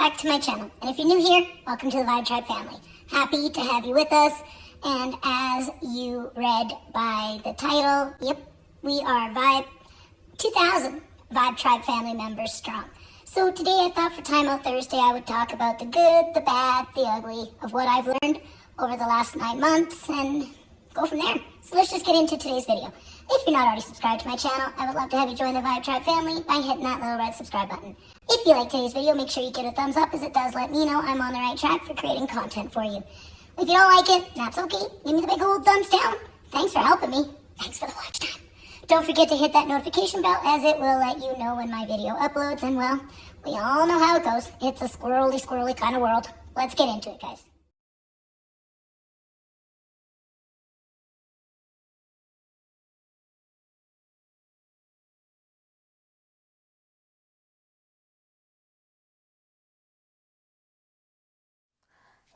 back to my channel. And if you're new here, welcome to the Vibetribe family. Happy to have you with us. And as you read by the title, yep, we are 2,000 Vibetribe family members strong. So today I thought for Timeout Thursday I would talk about the good, the bad, the ugly of what I've learned over the last 9 months and go from there. So let's just get into today's video. If you're not already subscribed to my channel, I would love to have you join the Vibetribe family by hitting that little red subscribe button. If you like today's video, make sure you give it a thumbs up, as it does let me know I'm on the right track for creating content for you. If you don't like it, that's okay. Give me the big old thumbs down. Thanks for helping me. Thanks for the watch time. Don't forget to hit that notification bell, as it will let you know when my video uploads. And well, we all know how it goes. It's a squirrely kind of world. Let's get into it, guys.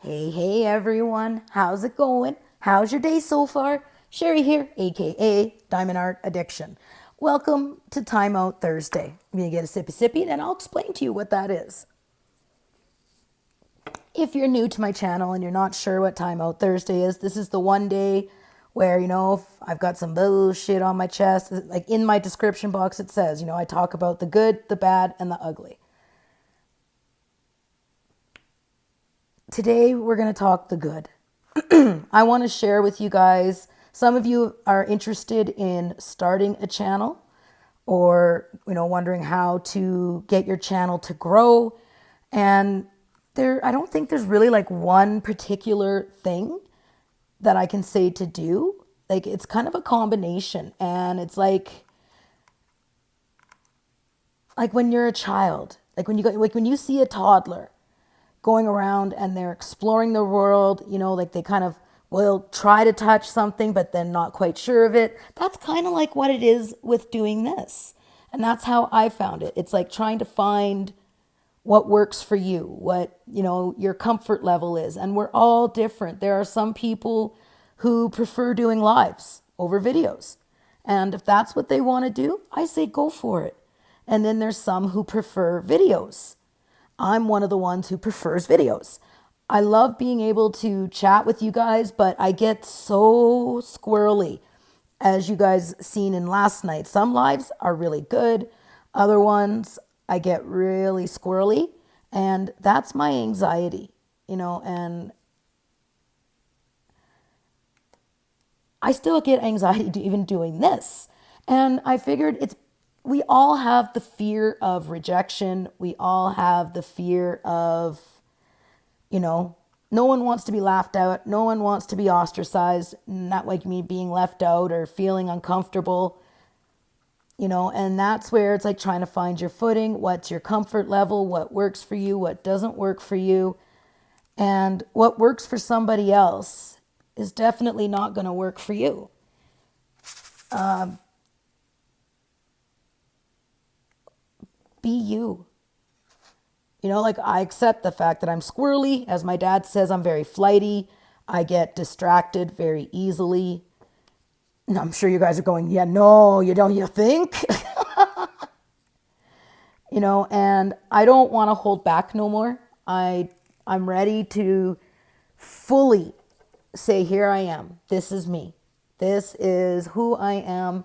Hey everyone, how's it going? How's your day so far? Sherry here, aka Diamond Art Addiction. Welcome to Timeout Thursday. I'm gonna get a sippy and I'll explain to you what that is. If you're new to my channel and you're not sure what Timeout Thursday is, this is the one day where, I've got some bullshit on my chest. Like in my description box it says, I talk about the good, the bad, and the ugly. Today, we're going to talk the good. I want to share with you guys, some of you are interested in starting a channel or, wondering how to get your channel to grow. And I don't think there's really like one particular thing that I can say to do. Like, it's kind of a combination. And it's like when you're a child, when you see a toddler going around and they're exploring the world, they kind of will try to touch something, but then not quite sure of it. That's kind of like what it is with doing this. And that's how I found it. It's like trying to find what works for you, what, your comfort level is. And we're all different. There are some people who prefer doing lives over videos. And if that's what they want to do, I say go for it. And then there's some who prefer videos. I'm one of the ones who prefers videos. I love being able to chat with you guys, but I get so squirrely, as you guys seen in last night. Some lives are really good. Other ones, I get really squirrely, and that's my anxiety, and I still get anxiety even doing this. And I figured we all have the fear of rejection. We all have the fear of, no one wants to be laughed at. No one wants to be ostracized. Not like me being left out or feeling uncomfortable, and that's where it's like trying to find your footing. What's your comfort level? What works for you? What doesn't work for you? And what works for somebody else is definitely not going to work for you. Be you. I accept the fact that I'm squirrely. As my dad says, I'm very flighty. I get distracted very easily. And I'm sure you guys are going, yeah, no, you don't, you think? And I don't want to hold back no more. I'm ready to fully say, here I am. This is me. This is who I am.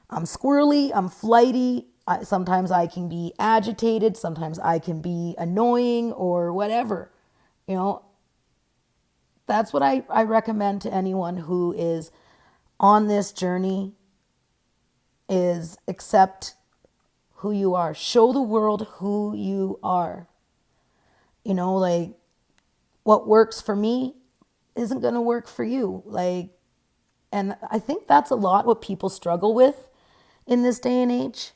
I'm squirrely. I'm flighty. Sometimes I can be agitated. Sometimes I can be annoying or whatever. That's what I recommend to anyone who is on this journey, is accept who you are. Show the world who you are. What works for me isn't going to work for you. And I think that's a lot what people struggle with in this day and age.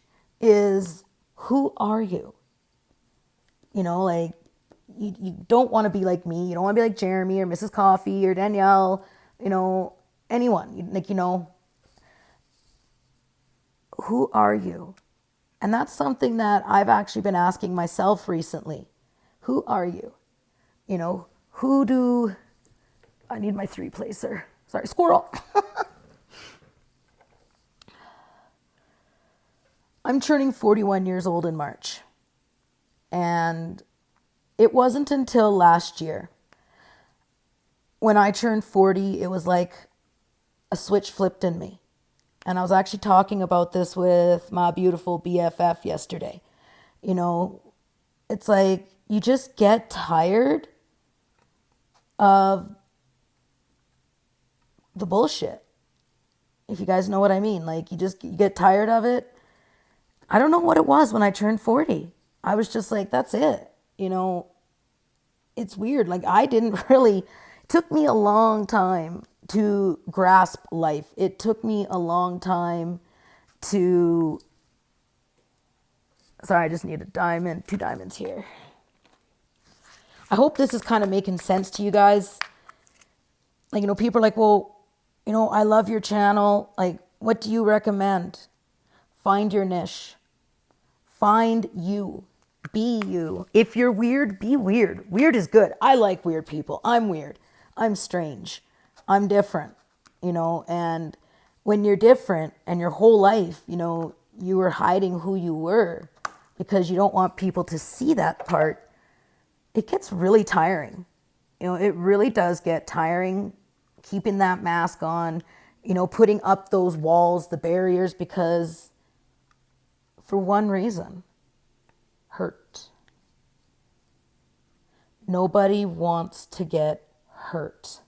Is who are you? You don't want to be like me. You don't want to be like Jeremy or Mrs. Coffee or Danielle, anyone. Who are you? And that's something that I've actually been asking myself recently. Who are you? I need my 3-placer. Sorry, squirrel. I'm turning 41 years old in March. And it wasn't until last year when I turned 40, it was like a switch flipped in me. And I was actually talking about this with my beautiful BFF yesterday. You know, it's like you just get tired of the bullshit. If you guys know what I mean. Like you get tired of it. I don't know what it was when I turned 40. I was just like, that's it. You know, it's weird. Like I didn't really, it took me a long time to grasp life. It took me a long time to, sorry, I just need a diamond, 2 diamonds here. I hope this is kind of making sense to you guys. Like, you know, people are like, well, you know, I love your channel. Like, what do you recommend? Find your niche. Find you. Be you. If you're weird, be weird. Weird is good. I like weird people. I'm weird. I'm strange. I'm different, you know, and when you're different and your whole life, you know, you were hiding who you were because you don't want people to see that part, it gets really tiring. You know, it really does get tiring keeping that mask on, you know, putting up those walls, the barriers, because for one reason, hurt. Nobody wants to get hurt.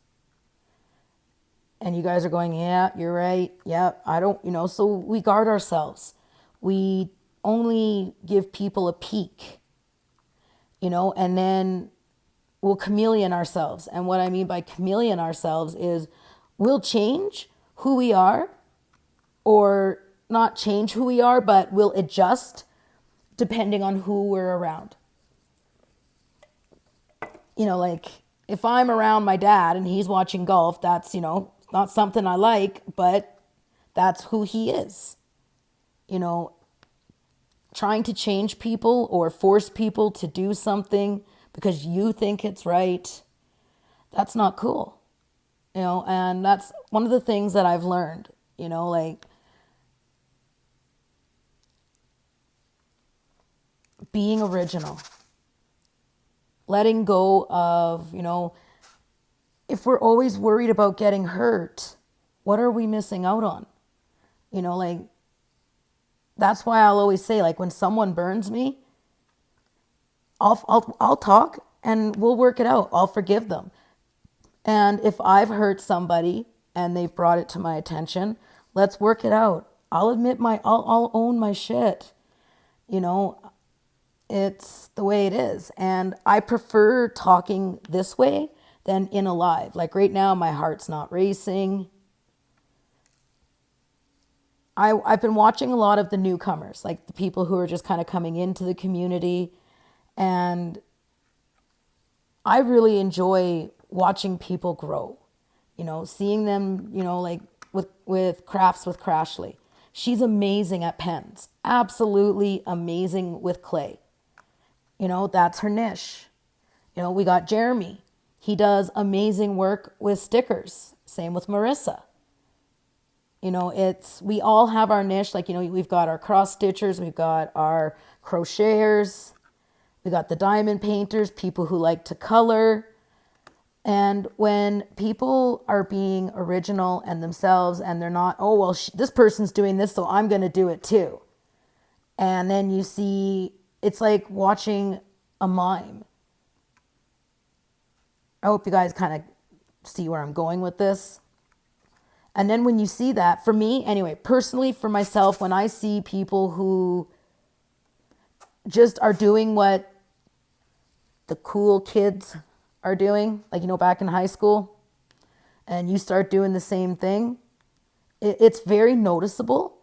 And you guys are going, yeah, you're right. Yeah, I don't, you know, so we guard ourselves. We only give people a peek, you know, and then we'll chameleon ourselves. And what I mean by chameleon ourselves is we'll change who we are, or not change who we are, but we'll adjust depending on who we're around. You know, like if I'm around my dad and he's watching golf, that's, you know, not something I like, but that's who he is. You know, trying to change people or force people to do something because you think it's right, that's not cool. You know, and that's one of the things that I've learned, you know, like being original, letting go of, you know, if we're always worried about getting hurt, what are we missing out on? You know, like, that's why I'll always say, like, when someone burns me, I'll talk and we'll work it out. I'll forgive them. And if I've hurt somebody and they've brought it to my attention, let's work it out. I'll admit I'll own my shit. You know, it's the way it is. And I prefer talking this way than in a live. Like right now, my heart's not racing. I've been watching a lot of the newcomers, like the people who are just kind of coming into the community. And I really enjoy watching people grow, you know, seeing them, you know, like with Crafts with Crashly. She's amazing at pens, absolutely amazing with clay. You know, that's her niche. You know, we got Jeremy. He does amazing work with stickers. Same with Marissa. You know, we all have our niche. Like, you know, we've got our cross stitchers, we've got our crocheters, we got the diamond painters, people who like to color. And when people are being original and themselves and they're not, oh, well, this person's doing this, so I'm going to do it too. And then you see, it's like watching a mime. I hope you guys kind of see where I'm going with this. And then when you see that, for me, anyway, personally, for myself, when I see people who just are doing what the cool kids are doing, like, you know, back in high school, and you start doing the same thing, it's very noticeable,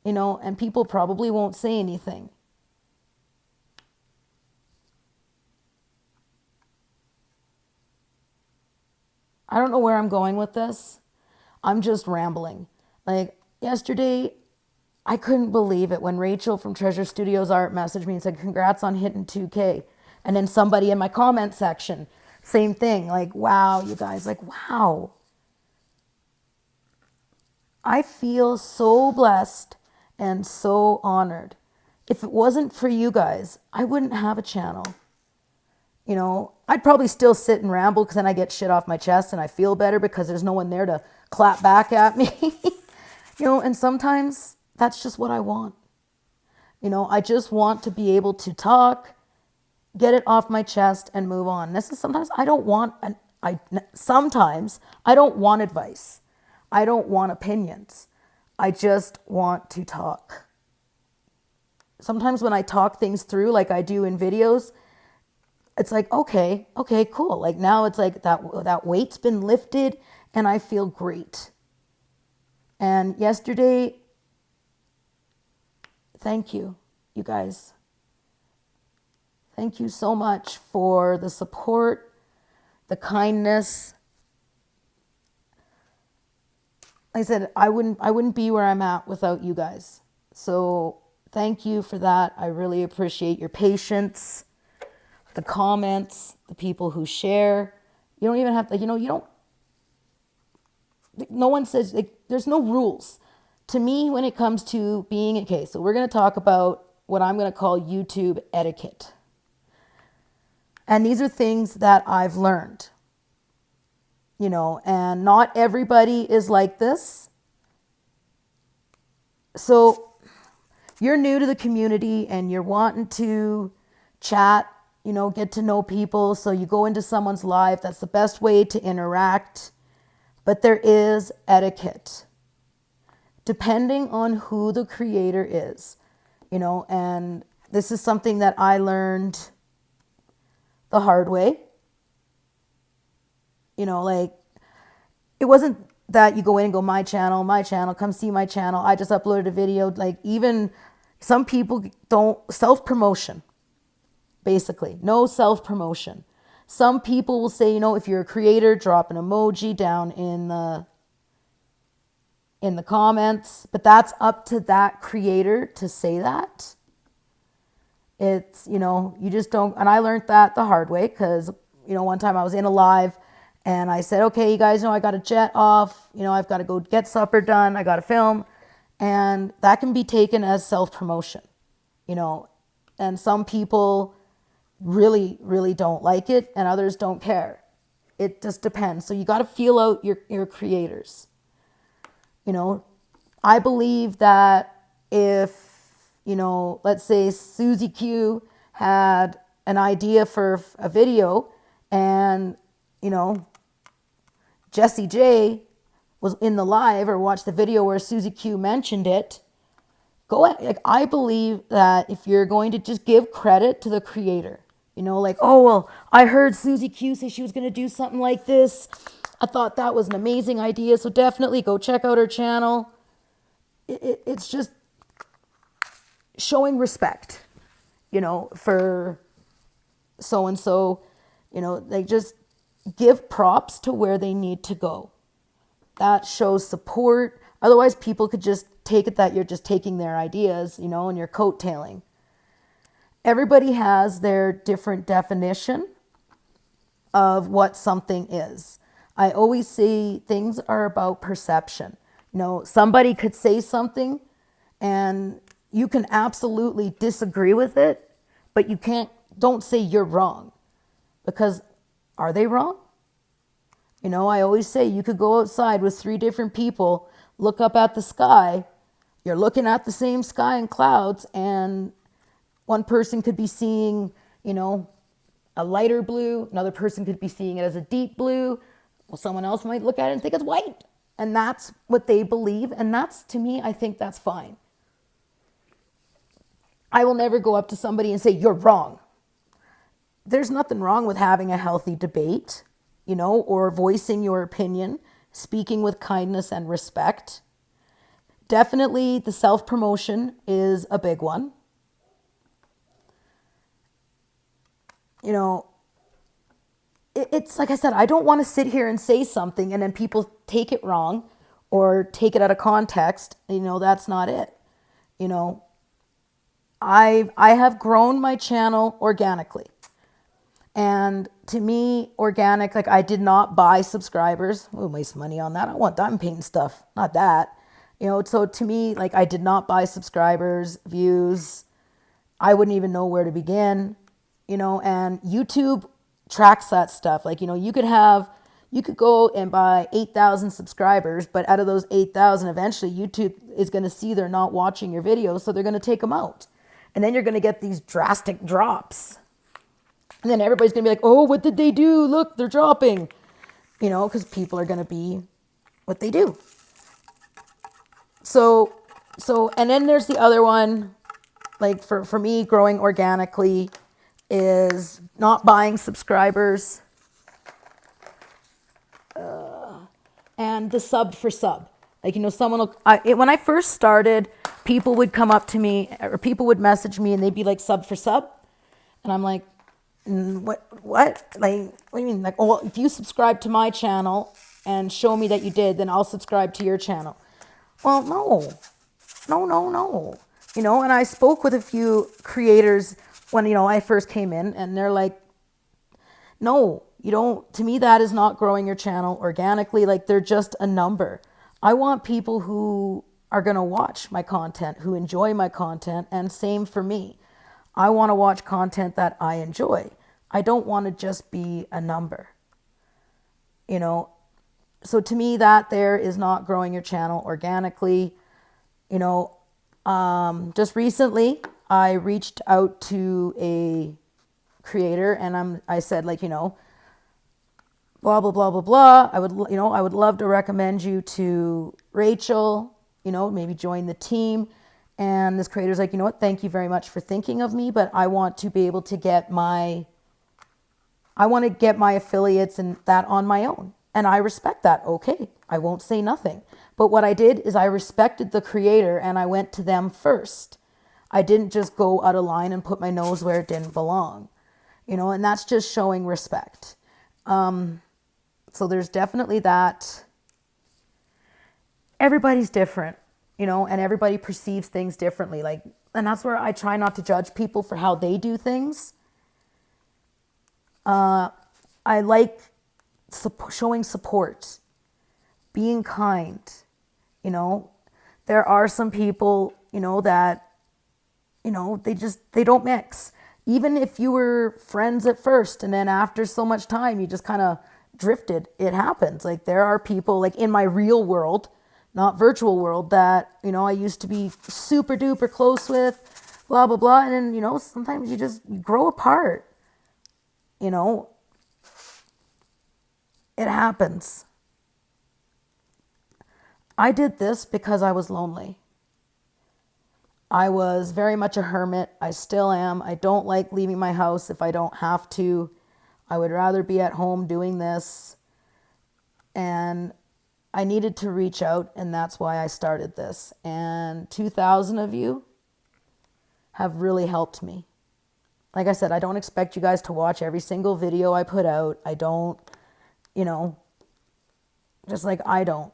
you know, and people probably won't say anything. I don't know where I'm going with this. I'm just rambling. Like yesterday, I couldn't believe it when Rachel from Treasure Studios Art messaged me and said, congrats on hitting 2K. And then somebody in my comment section, same thing. Like, wow, you guys, like, wow. I feel so blessed and so honored. If it wasn't for you guys, I wouldn't have a channel. You know, I'd probably still sit and ramble because then I get shit off my chest and I feel better because there's no one there to clap back at me. You know, and sometimes that's just what I want. You know, I just want to be able to talk, get it off my chest and move on. Sometimes I don't want sometimes I don't want advice. I don't want opinions. I just want to talk. Sometimes when I talk things through like I do in videos, it's like, okay, cool. Like now it's like that weight's been lifted and I feel great. And yesterday, thank you, you guys. Thank you so much for the support, the kindness. Like I said, I wouldn't be where I'm at without you guys. So thank you for that. I really appreciate your patience, the comments, the people who share. You don't even have to, no one says, like, there's no rules. To me, when it comes to being, okay, so we're going to talk about what I'm going to call YouTube etiquette. And these are things that I've learned, and not everybody is like this. So you're new to the community and you're wanting to chat, get to know people. So you go into someone's live. That's the best way to interact. But there is etiquette, depending on who the creator is, and this is something that I learned the hard way. Like, it wasn't that you go in and go, my channel, come see my channel. I just uploaded a video. Like, even some people don't self-promotion, basically. No self-promotion. Some people will say, if you're a creator, drop an emoji down in the comments, but that's up to that creator to say that. It's, you just don't, and I learned that the hard way because, one time I was in a live and I said, okay, you guys know I got to jet off, I've got to go get supper done, I got to film, and that can be taken as self-promotion, and some people really, really don't like it and others don't care. It just depends. So you got to feel out your creators. I believe that if, let's say Susie Q had an idea for a video and, Jessie J was in the live or watched the video where Susie Q mentioned it, go ahead. Like, I believe that if you're going to just give credit to the creator, like, oh, well, I heard Susie Q say she was going to do something like this. I thought that was an amazing idea. So definitely go check out her channel. It's just showing respect, for so-and-so, they just give props to where they need to go. That shows support. Otherwise, people could just take it that you're just taking their ideas, and you're coattailing. Everybody has their different definition of what something is. I always say things are about perception. Somebody could say something and you can absolutely disagree with it, but don't say you're wrong, because are they wrong? I always say you could go outside with 3 different people, look up at the sky, you're looking at the same sky and clouds, and one person could be seeing, a lighter blue, another person could be seeing it as a deep blue. Well, someone else might look at it and think it's white. And that's what they believe. And that's, to me, I think that's fine. I will never go up to somebody and say, you're wrong. There's nothing wrong with having a healthy debate, or voicing your opinion, speaking with kindness and respect. Definitely the self-promotion is a big one. It's like I said, I don't want to sit here and say something and then people take it wrong or take it out of context. That's not it. I have grown my channel organically. And to me, organic, like, I did not buy subscribers. Oh, waste money on that. I want diamond painting stuff, not that. So to me, like, I did not buy subscribers, views. I wouldn't even know where to begin, and YouTube tracks that stuff. Like, you could go and buy 8,000 subscribers, but out of those 8,000, eventually YouTube is going to see they're not watching your videos, so they're going to take them out. And then you're going to get these drastic drops. And then everybody's going to be like, oh, what did they do? Look, they're dropping. Because people are going to be what they do. So, and then there's the other one, like for me, growing organically is not buying subscribers and the sub for sub. Like, someone will, when I first started, people would come up to me or people would message me and they'd be like, sub for sub. And I'm like, what? Like, what do you mean? Like, oh, well, if you subscribe to my channel and show me that you did, then I'll subscribe to your channel. Well, no. And I spoke with a few creators when, I first came in, and they're like, no, you don't, to me, that is not growing your channel organically. Like, they're just a number. I want people who are going to watch my content, who enjoy my content, and same for me. I want to watch content that I enjoy. I don't want to just be a number, So to me, that there is not growing your channel organically. Just recently, I reached out to a creator and I said, like, blah, blah, blah, blah, blah. I would love to recommend you to Rachel, maybe join the team. And this creator's like, what, thank you very much for thinking of me, but I want to be able to get my affiliates and that on my own. And I respect that. Okay, I won't say nothing. But what I did is I respected the creator and I went to them first. I didn't just go out of line and put my nose where it didn't belong, and that's just showing respect. So there's definitely that. Everybody's different, and everybody perceives things differently. Like, and that's where I try not to judge people for how they do things. I like showing support, being kind. There are some people, that, they don't mix. Even if you were friends at first and then after so much time, you just kind of drifted. It happens. Like, there are people, like, in my real world, not virtual world, that, I used to be super duper close with, blah, blah, blah. And then, sometimes you grow apart, it happens. I did this because I was lonely. I was very much a hermit. I still am. I don't like leaving my house if I don't have to. I would rather be at home doing this. And I needed to reach out, and that's why I started this. And 2,000 of you have really helped me. Like I said, I don't expect you guys to watch every single video I put out. I don't, just like I don't.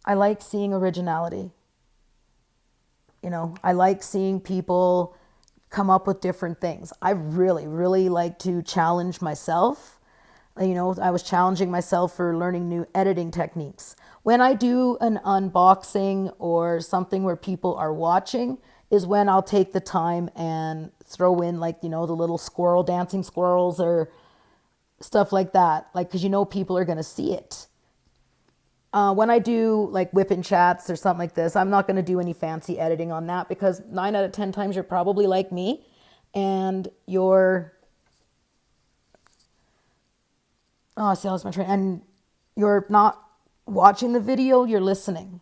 I like seeing originality. I like seeing people come up with different things. I really, really like to challenge myself. I was challenging myself for learning new editing techniques. When I do an unboxing or something where people are watching is when I'll take the time and throw in, like, the little dancing squirrels or stuff like that. Like, because people are going to see it. When I do like whipping chats or something like this, I'm not going to do any fancy editing on that because 9 out of 10 times you're probably like me and you're, oh, see, I lost my train. And you're not watching the video, you're listening.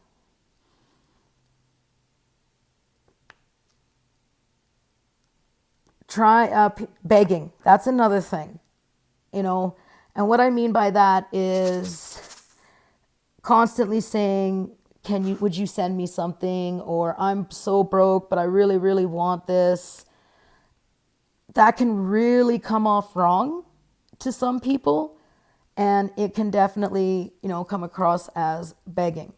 Try begging. That's another thing, and what I mean by that is constantly saying, would you send me something? Or I'm so broke, but I really, really want this. That can really come off wrong to some people. And it can definitely, come across as begging.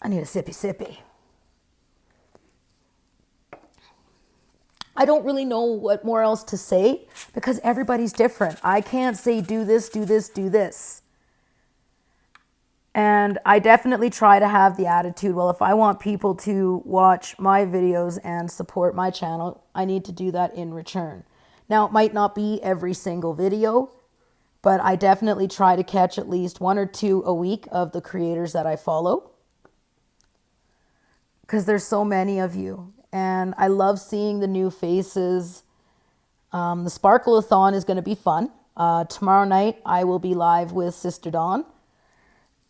I need a sippy. I don't really know what more else to say because everybody's different. I can't say do this, do this, do this. And I definitely try to have the attitude, well, if I want people to watch my videos and support my channel, I need to do that in return. Now, it might not be every single video, but I definitely try to catch at least 1 or 2 a week of the creators that I follow, because there's so many of you. And I love seeing the new faces. The Sparkle-a-thon is going to be fun. Tomorrow night, I will be live with Sister Dawn.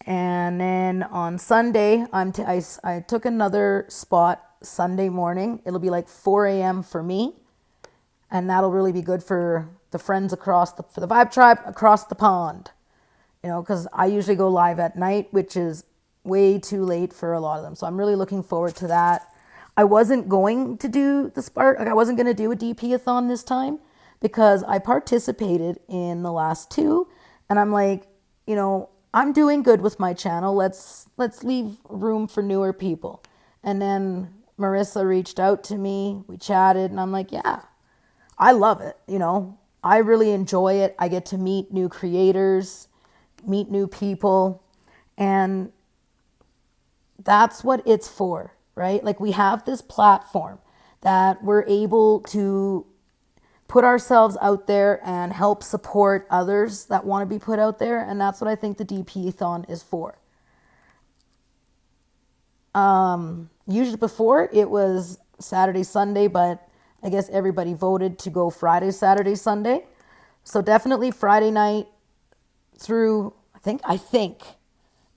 And then on Sunday, I took another spot Sunday morning. It'll be like 4 a.m. for me. And that'll really be good for the friends for the Vibe Tribe across the pond. You know, because I usually go live at night, which is way too late for a lot of them. So I'm really looking forward to that. I wasn't going to do I wasn't going to do a DP-a-thon this time because I participated in the last 2. And I'm like, you know, I'm doing good with my channel. Let's leave room for newer people. And then Marissa reached out to me. We chatted and I'm like, yeah, I love it. You know, I really enjoy it. I get to meet new creators, meet new people. And that's what it's for, right? Like, we have this platform that we're able to put ourselves out there and help support others that want to be put out there. And that's what I think the DP-a-thon is for. Usually before it was Saturday, Sunday, but I guess everybody voted to go Friday, Saturday, Sunday. So definitely Friday night through, I think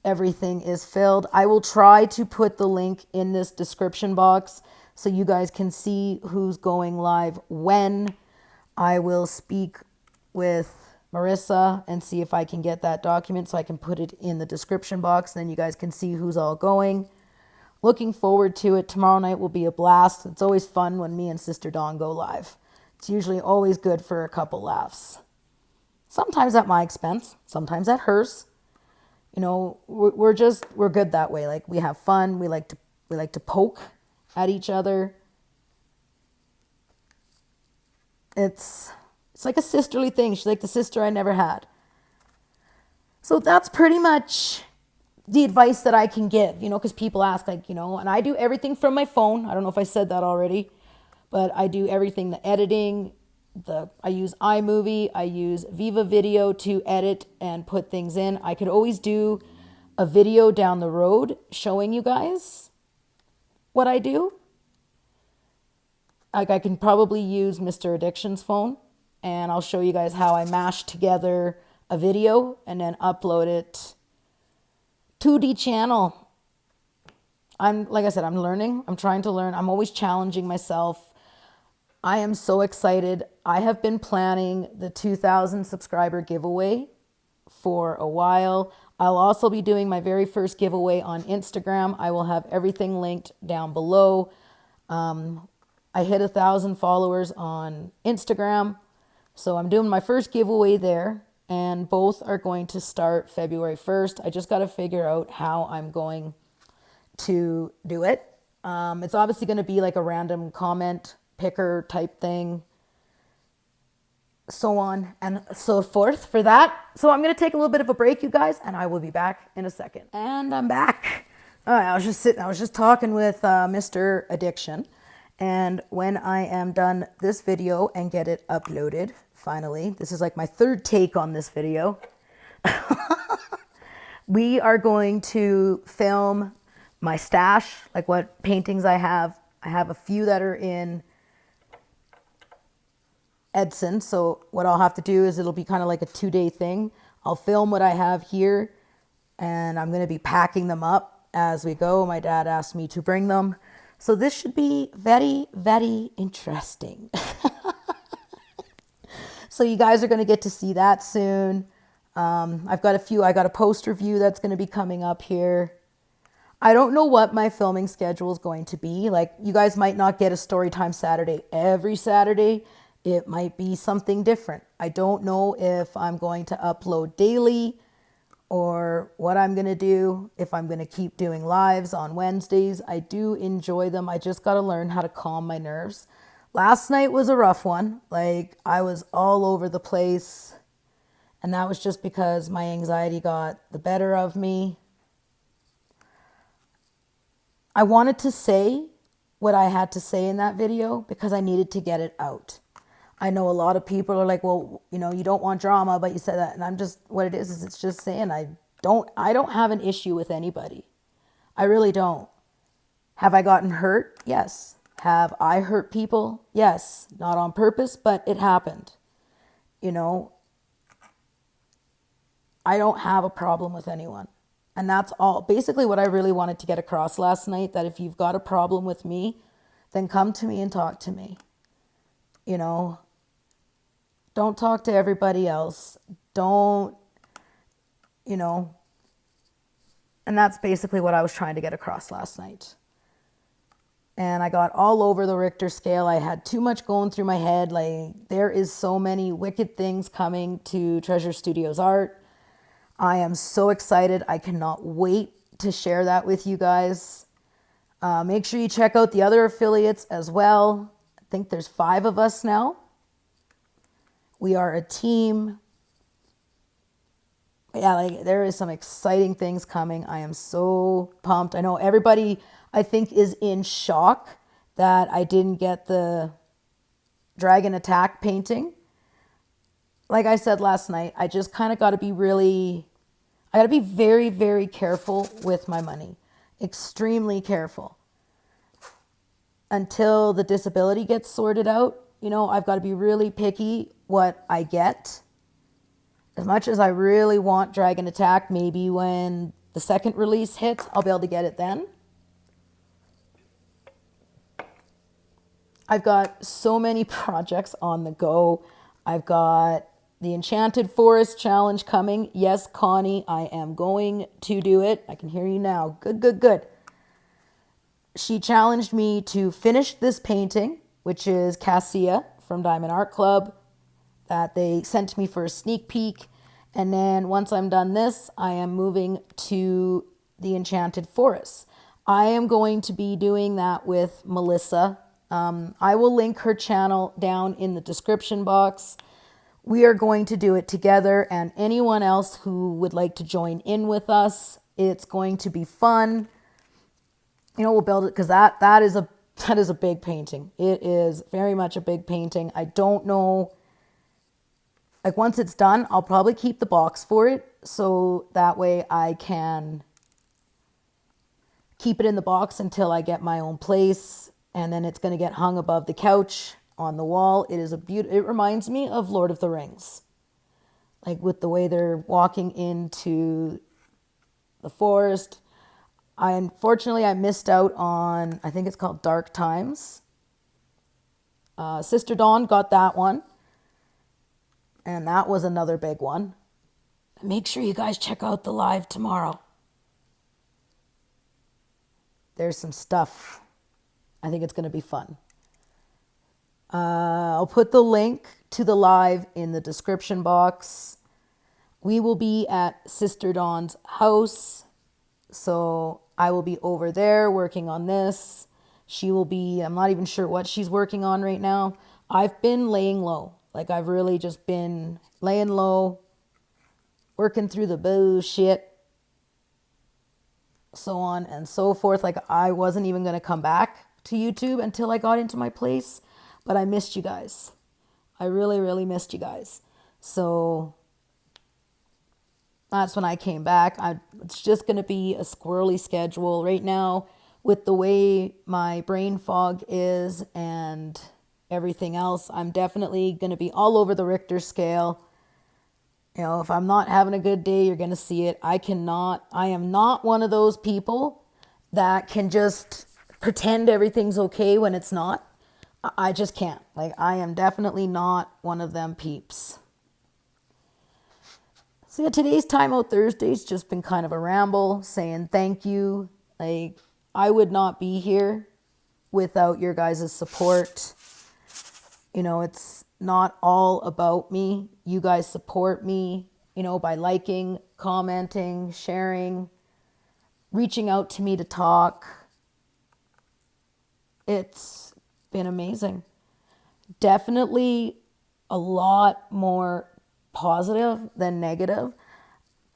everything is filled. I will try to put the link in this description box so you guys can see who's going live when. I will speak with Marissa and see if I can get that document so I can put it in the description box. Then you guys can see who's all going. Looking forward to it. Tomorrow night will be a blast. It's always fun when me and Sister Dawn go live. It's usually always good for a couple laughs. Sometimes at my expense, sometimes at hers. You know, we're good that way. Like, we have fun. We like to poke at each other. It's like a sisterly thing. She's like the sister I never had. So that's pretty much the advice that I can give, you know, because people ask, like, you know, and I do everything from my phone. I don't know if I said that already, but I do everything, the editing, I use iMovie, I use Viva Video to edit and put things in. I could always do a video down the road showing you guys what I do. Like, I can probably use Mr. Addiction's phone and I'll show you guys how I mash together a video and then upload it to the channel. Like I said, I'm learning. I'm trying to learn. I'm always challenging myself. I am so excited. I have been planning the 2,000 subscriber giveaway for a while. I'll also be doing my very first giveaway on Instagram. I will have everything linked down below. I hit 1,000 followers on Instagram. So I'm doing my first giveaway there. And both are going to start February 1st. I just got to figure out how I'm going to do it. It's obviously going to be like a random comment picker type thing. So on and so forth for that. So I'm going to take a little bit of a break, you guys, and I will be back in a second. And I'm back. All right, I was just talking with Mr. Addiction. And when I am done this video and get it uploaded, finally, this is like my 3rd take on this video. We are going to film my stash, like what paintings I have. I have a few that are in Edson. So what I'll have to do is it'll be kind of like a 2-day thing. I'll film what I have here and I'm going to be packing them up as we go. My dad asked me to bring them. So this should be very, very interesting. So you guys are going to get to see that soon. I got a post review that's going to be coming up here. I don't know what my filming schedule is going to be. Like, you guys might not get a Storytime Saturday every Saturday. It might be something different. I don't know if I'm going to upload daily or what I'm going to do, if I'm going to keep doing lives on Wednesdays. I do enjoy them. I just got to learn how to calm my nerves. Last night was a rough one. Like, I was all over the place. And that was just because my anxiety got the better of me. I wanted to say what I had to say in that video because I needed to get it out. I know a lot of people are like, well, you know, you don't want drama, but you said that. And I'm just, what it is it's just saying I don't have an issue with anybody. I really don't. Have I gotten hurt? Yes. Have I hurt people? Yes. Not on purpose, but it happened. You know, I don't have a problem with anyone. And that's all. Basically what I really wanted to get across last night, that if you've got a problem with me, then come to me and talk to me. You know, don't talk to everybody else. Don't, you know, and that's basically what I was trying to get across last night. And I got all over the Richter scale. I had too much going through my head. Like, there is so many wicked things coming to Treasure Studios Art. I am so excited. I cannot wait to share that with you guys. Make sure you check out the other affiliates as well. I think there's 5 of us now. We are a team. Yeah, like, there is some exciting things coming. I am so pumped. I know everybody, I think, is in shock that I didn't get the Dragon Attack painting. Like I said last night, I just kind of got to be I got to be very, very careful with my money. Extremely careful. Until the disability gets sorted out, you know, I've got to be really picky what I get. As much as I really want Dragon Attack, maybe when the second release hits, I'll be able to get it then. I've got so many projects on the go. I've got the Enchanted Forest challenge coming. Yes, Connie, I am going to do it. I can hear you now. Good, good, good. She challenged me to finish this painting, which is Cassia from Diamond Art Club, that they sent me for a sneak peek. And then once I'm done this, I am moving to the Enchanted Forest. I am going to be doing that with Melissa. I will link her channel down in the description box. We are going to do it together, and anyone else who would like to join in with us, it's going to be fun. You know, we'll build it because that is a big painting. It is very much a big painting. I don't know. Like, once it's done, I'll probably keep the box for it, so that way I can keep it in the box until I get my own place, and then it's going to get hung above the couch on the wall. It is it reminds me of Lord of the Rings, like with the way they're walking into the forest. Unfortunately, I missed out on, I think it's called Dark Times. Sister Dawn got that one. And that was another big one. Make sure you guys check out the live tomorrow. There's some stuff. I think it's going to be fun. I'll put the link to the live in the description box. We will be at Sister Dawn's house. So I will be over there working on this. She will be, I'm not even sure what she's working on right now. I've been laying low. Like, I've really just been laying low, working through the bullshit, so on and so forth. Like, I wasn't even going to come back to YouTube until I got into my place, but I missed you guys. I really, really missed you guys. So that's when I came back. It's just going to be a squirrely schedule right now with the way my brain fog is and everything else. I'm definitely going to be all over the Richter scale. You know, if I'm not having a good day, you're going to see it. I am not one of those people that can just pretend everything's okay when it's not. I just can't. Like, I am definitely not one of them peeps. So yeah, today's Timeout Thursday's just been kind of a ramble, saying thank you. Like, I would not be here without your guys' support. You know, it's not all about me. You guys support me, you know, by liking, commenting, sharing, reaching out to me to talk. It's been amazing. Definitely a lot more positive than negative.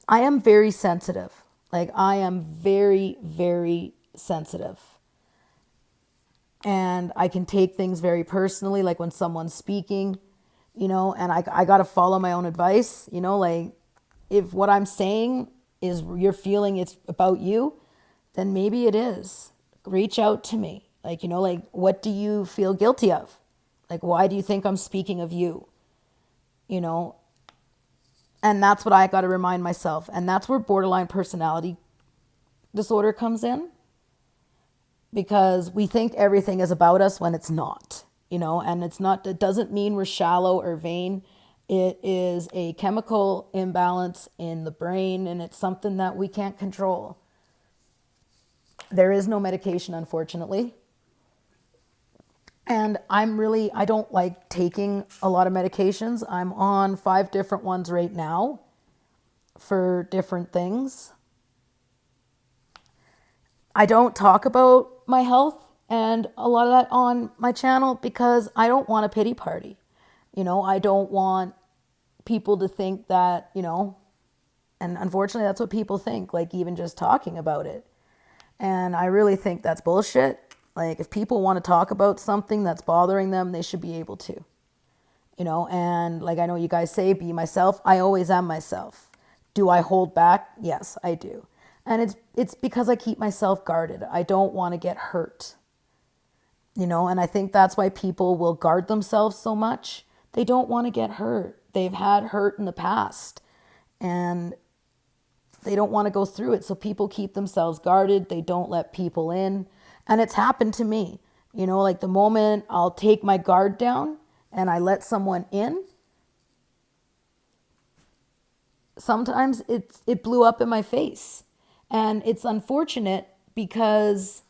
I am very sensitive. Like, I am very, very sensitive. And I can take things very personally, like when someone's speaking, you know, and I got to follow my own advice, you know, like if what I'm saying is you're feeling it's about you, then maybe it is. Reach out to me. Like, you know, like what do you feel guilty of? Like, why do you think I'm speaking of you? You know, and that's what I got to remind myself. And that's where borderline personality disorder comes in, because we think everything is about us when it's not, you know, and it's not, it doesn't mean we're shallow or vain. It is a chemical imbalance in the brain, and it's something that we can't control. There is no medication, unfortunately. And I don't like taking a lot of medications. I'm on 5 different ones right now for different things. I don't talk about my health and a lot of that on my channel because I don't want a pity party. You know, I don't want people to think that, you know, and unfortunately that's what people think, like even just talking about it. And I really think that's bullshit. Like if people want to talk about something that's bothering them, they should be able to, you know, and like I know you guys say, be myself. I always am myself. Do I hold back? Yes, I do. And it's because I keep myself guarded. I don't want to get hurt, you know, and I think that's why people will guard themselves so much. They don't want to get hurt. They've had hurt in the past and they don't want to go through it. So people keep themselves guarded. They don't let people in. And it's happened to me, you know, like the moment I'll take my guard down and I let someone in, sometimes it blew up in my face. And it's unfortunate because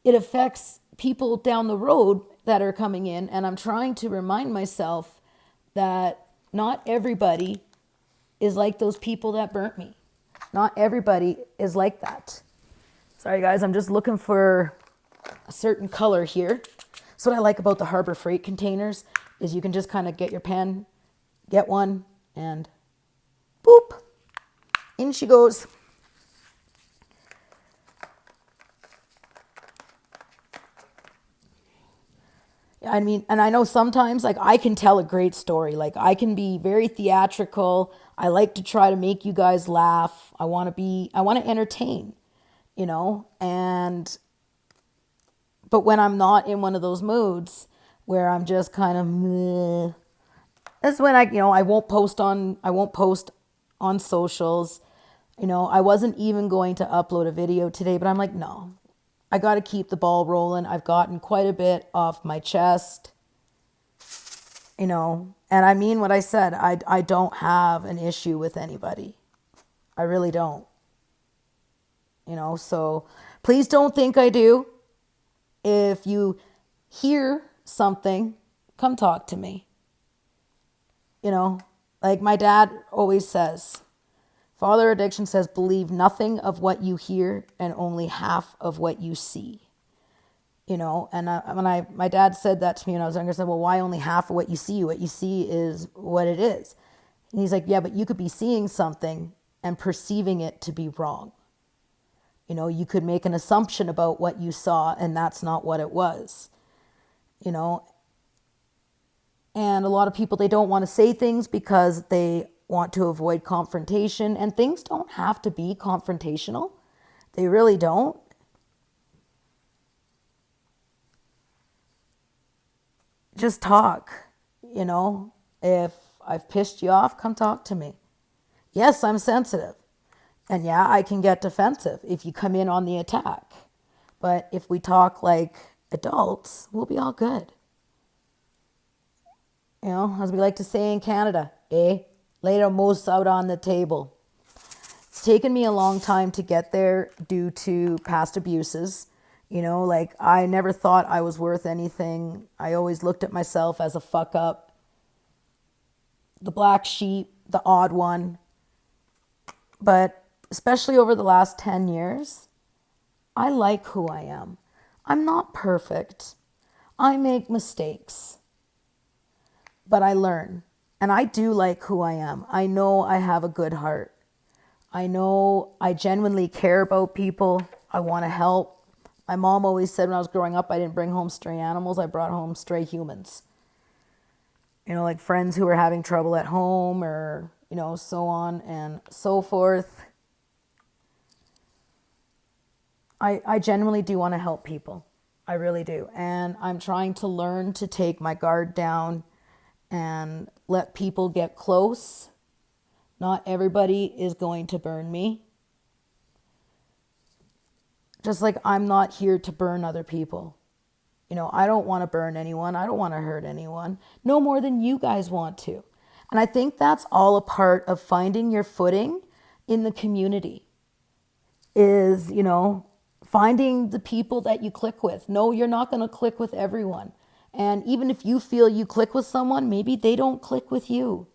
it affects people down the road that are coming in. And I'm trying to remind myself that not everybody is like those people that burnt me. Not everybody is like that. Sorry guys, I'm just looking for a certain color here. So what I like about the Harbor Freight containers is you can just kind of get your pen, get one, and boop, in she goes. I mean, and I know sometimes like I can tell a great story. Like I can be very theatrical. I like to try to make you guys laugh. I want to entertain, you know, but when I'm not in one of those moods where I'm just kind of meh, that's when I won't post on socials. You know, I wasn't even going to upload a video today, but I'm like, no, I got to keep the ball rolling. I've gotten quite a bit off my chest, you know, and I mean what I said. I don't have an issue with anybody. I really don't, you know, so please don't think I do. If you hear something, come talk to me. You know, like my dad always says, Father Addiction says, believe nothing of what you hear and only half of what you see. You know, and my dad said that to me when I was younger. I said, well, why only half of what you see? What you see is what it is. And he's like, yeah, but you could be seeing something and perceiving it to be wrong. You know, you could make an assumption about what you saw and that's not what it was, you know. And a lot of people, they don't want to say things because they want to avoid confrontation, and things don't have to be confrontational. They really don't. Just talk, you know. If I've pissed you off, come talk to me. Yes, I'm sensitive. And yeah, I can get defensive if you come in on the attack. But if we talk like adults, we'll be all good. You know, as we like to say in Canada, lay the moose out on the table. It's taken me a long time to get there due to past abuses. You know, like I never thought I was worth anything. I always looked at myself as a fuck up, the black sheep, the odd one. But especially over the last 10 years, I like who I am. I'm not perfect. I make mistakes, but I learn. And I do like who I am. I know I have a good heart. I know I genuinely care about people. I want to help. My mom always said when I was growing up, I didn't bring home stray animals. I brought home stray humans. Like friends who were having trouble at home or, so on and so forth. I genuinely do want to help people. I really do. And I'm trying to learn to take my guard down and let people get close. Not everybody is going to burn me. Just like I'm not here to burn other people. I don't want to burn anyone. I don't want to hurt anyone. No more than you guys want to. And I think that's all a part of finding your footing in the community is, finding the people that you click with. No, you're not going to click with everyone. And even if you feel you click with someone, maybe they don't click with you.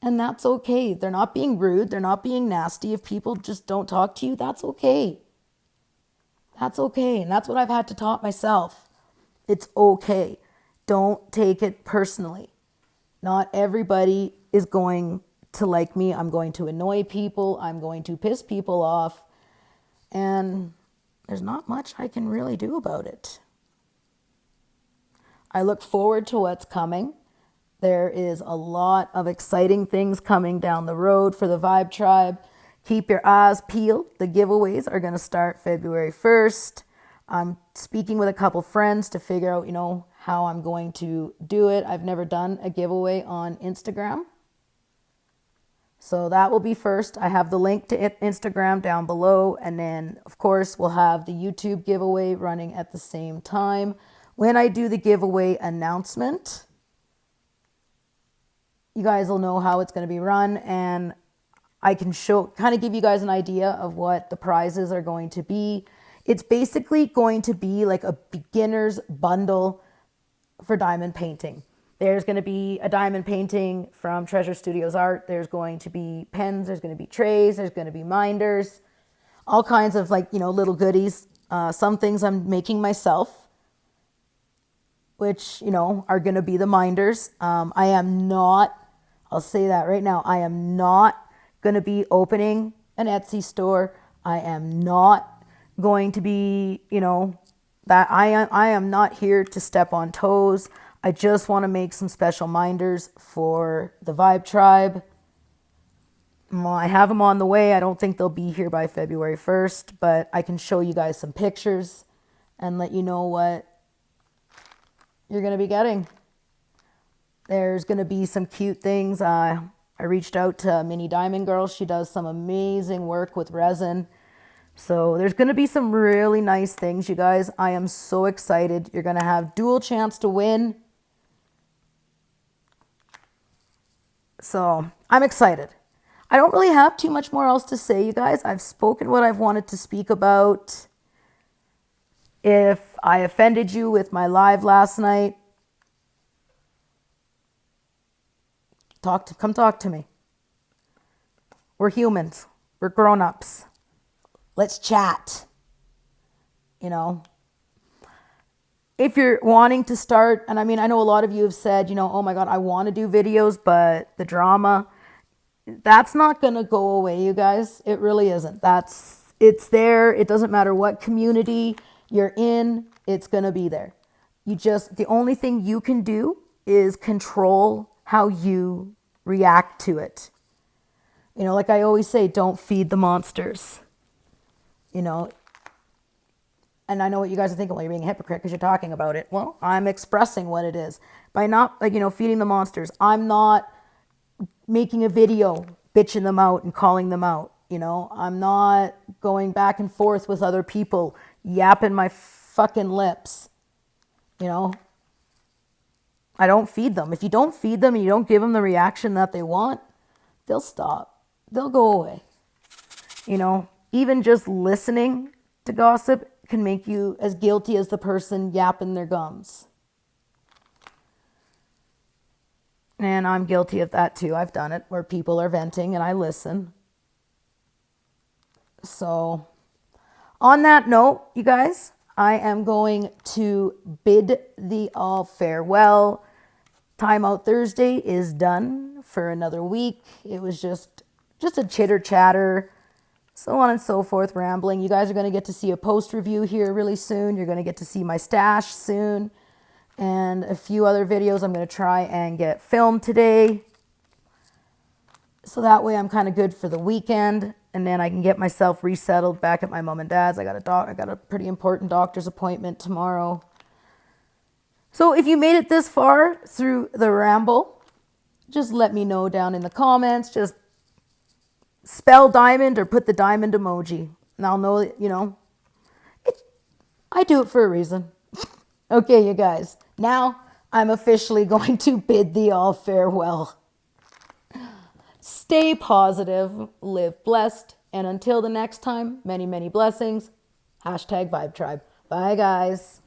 And that's okay. They're not being rude. They're not being nasty. If people just don't talk to you, that's okay. That's okay. And that's what I've had to taught myself. It's okay. Don't take it personally. Not everybody is going to like me. I'm going to annoy people. I'm going to piss people off. And there's not much I can really do about it. I look forward to what's coming. There is a lot of exciting things coming down the road for the Vibe Tribe. Keep your eyes peeled. The giveaways are going to start February 1st. I'm speaking with a couple friends to figure out, how I'm going to do it. I've never done a giveaway on Instagram. So that will be first. I have the link to Instagram down below. And then, of course, we'll have the YouTube giveaway running at the same time. When I do the giveaway announcement, you guys will know how it's going to be run. And I can kind of give you guys an idea of what the prizes are going to be. It's basically going to be like a beginner's bundle for diamond painting. There's going to be a diamond painting from Treasure Studios Art. There's going to be pens. There's going to be trays. There's going to be minders. All kinds of little goodies. Some things I'm making myself, which, are going to be the minders. I am not, I'll say that right now, I am not going to be opening an Etsy store. I am not going to be, that I am not here to step on toes. I just want to make some special minders for the Vibe Tribe. Well, I have them on the way. I don't think they'll be here by February 1st, but I can show you guys some pictures and let you know what you're going to be getting. There's going to be some cute things. I reached out to Mini Diamond Girl. She does some amazing work with resin. So there's going to be some really nice things, you guys. I am so excited. You're going to have dual chance to win. So I'm excited. I don't really have too much more else to say, you guys. I've spoken what I've wanted to speak about. If I offended you with my live last night, come talk to me. We're humans. We're grown-ups. Let's chat. If you're wanting to start, and I know a lot of you have said, oh my God, I want to do videos, but the drama, that's not going to go away, you guys. It really isn't. It's there. It doesn't matter what community you're in, it's going to be there. The only thing you can do is control how you react to it. Like I always say, don't feed the monsters. And I know what you guys are thinking, well, you're being a hypocrite because you're talking about it. Well, I'm expressing what it is. By not, feeding the monsters. I'm not making a video bitching them out and calling them out. I'm not going back and forth with other people, yapping my fucking lips. I don't feed them. If you don't feed them and you don't give them the reaction that they want, they'll stop. They'll go away. Even just listening to gossip can make you as guilty as the person yapping their gums. And I'm guilty of that too. I've done it where people are venting and I listen. So on that note, you guys, I am going to bid thee all farewell. Timeout Thursday is done for another week. It was just a chitter chatter so on and so forth, rambling. You guys are going to get to see a post review here really soon. You're going to get to see my stash soon, and a few other videos I'm going to try and get filmed today. So that way I'm kind of good for the weekend, and then I can get myself resettled back at my mom and dad's. I got a pretty important doctor's appointment tomorrow. So if you made it this far through the ramble, just let me know down in the comments. Just spell diamond or put the diamond emoji, and I'll know that, I do it for a reason. Okay, you guys. Now I'm officially going to bid thee all farewell. Stay positive, live blessed, and until the next time, many, many blessings. #Vibetribe. Bye, guys.